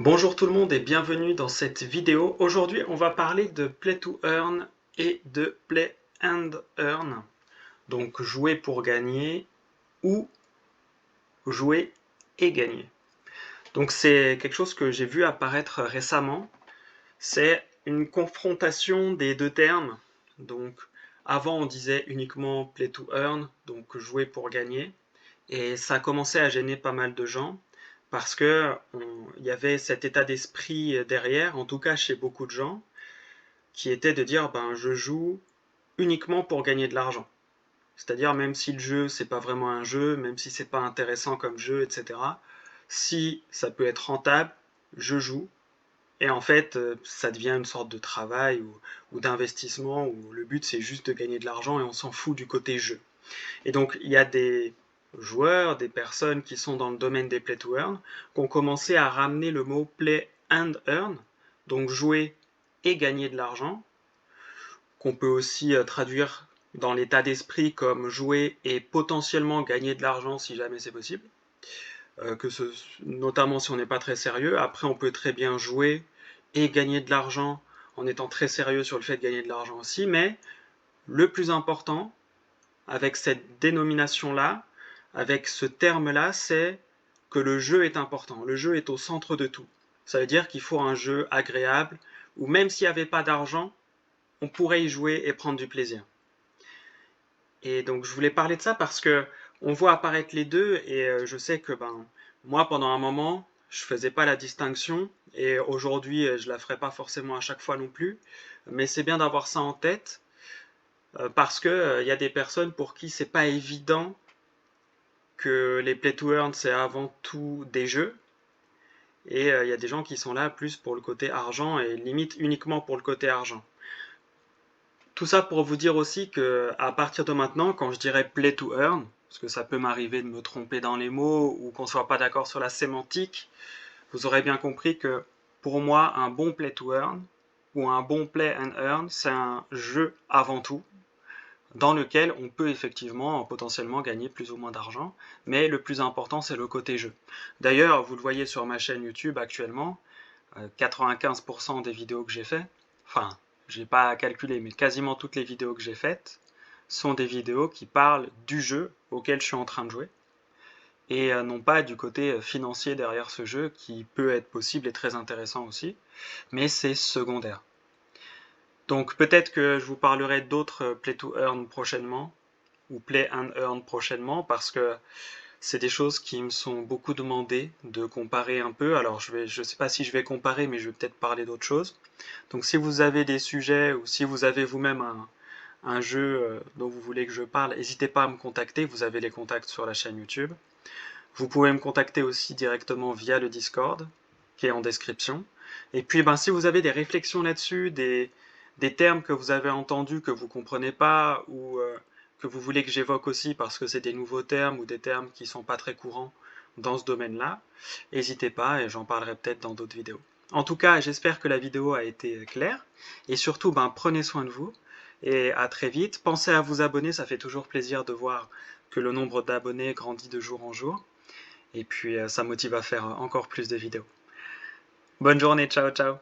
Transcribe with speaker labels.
Speaker 1: Bonjour tout le monde et bienvenue dans cette vidéo. Aujourd'hui, on va parler de Play to Earn et de Play and Earn. Donc jouer pour gagner ou jouer et gagner. Donc c'est quelque chose que j'ai vu apparaître récemment. C'est une confrontation des deux termes. Donc avant on disait uniquement Play to Earn, donc jouer pour gagner. Et ça a commencé à gêner pas mal de gens parce que il y avait cet état d'esprit derrière, en tout cas chez beaucoup de gens, qui était de dire ben je joue uniquement pour gagner de l'argent. C'est-à-dire même si le jeu c'est pas vraiment un jeu, même si c'est pas intéressant comme jeu, etc. Si ça peut être rentable, je joue. Et en fait, ça devient une sorte de travail ou d'investissement où le but c'est juste de gagner de l'argent et on s'en fout du côté jeu. Et donc, il y a des joueurs, des personnes qui sont dans le domaine des play to earn, qui ont commencé à ramener le mot play and earn, donc jouer et gagner de l'argent, qu'on peut aussi traduire dans l'état d'esprit comme jouer et potentiellement gagner de l'argent si jamais c'est possible, notamment si on n'est pas très sérieux. Après, on peut très bien jouer et gagner de l'argent en étant très sérieux sur le fait de gagner de l'argent aussi, mais le plus important, avec cette dénomination-là, avec ce terme-là, c'est que le jeu est important. Le jeu est au centre de tout. Ça veut dire qu'il faut un jeu agréable, où même s'il n'y avait pas d'argent, on pourrait y jouer et prendre du plaisir. Et donc je voulais parler de ça parce que on voit apparaître les deux et je sais que moi pendant un moment je faisais pas la distinction et aujourd'hui je la ferai pas forcément à chaque fois non plus, mais c'est bien d'avoir ça en tête parce que y a des personnes pour qui c'est pas évident que les play to earn c'est avant tout des jeux et il y a des gens qui sont là plus pour le côté argent et limite uniquement pour le côté argent. Tout ça pour vous dire aussi que à partir de maintenant, quand je dirais play to earn, parce que ça peut m'arriver de me tromper dans les mots ou qu'on soit pas d'accord sur la sémantique, vous aurez bien compris que pour moi, un bon play to earn ou un bon play and earn, c'est un jeu avant tout, dans lequel on peut effectivement potentiellement gagner plus ou moins d'argent, mais le plus important c'est le côté jeu. D'ailleurs, vous le voyez sur ma chaîne YouTube actuellement, 95% des vidéos que j'ai fait, enfin, j'ai pas calculé, mais quasiment toutes les vidéos que j'ai faites sont des vidéos qui parlent du jeu auquel je suis en train de jouer et non pas du côté financier derrière ce jeu qui peut être possible et très intéressant aussi, mais c'est secondaire. Donc peut-être que je vous parlerai d'autres Play to Earn prochainement, ou Play and Earn prochainement, parce que c'est des choses qui me sont beaucoup demandées de comparer un peu. Alors je sais pas si je vais comparer, mais je vais peut-être parler d'autres choses. Donc si vous avez des sujets ou si vous avez vous-même un jeu dont vous voulez que je parle, n'hésitez pas à me contacter. Vous avez les contacts sur la chaîne YouTube. Vous pouvez me contacter aussi directement via le Discord, qui est en description. Et puis, si vous avez des réflexions là-dessus, des termes que vous avez entendus que vous ne comprenez pas ou que vous voulez que j'évoque aussi parce que c'est des nouveaux termes ou des termes qui ne sont pas très courants dans ce domaine-là, n'hésitez pas et j'en parlerai peut-être dans d'autres vidéos. En tout cas, j'espère que la vidéo a été claire et surtout, prenez soin de vous et à très vite. Pensez à vous abonner, ça fait toujours plaisir de voir que le nombre d'abonnés grandit de jour en jour. Et puis ça motive à faire encore plus de vidéos. Bonne journée, ciao ciao.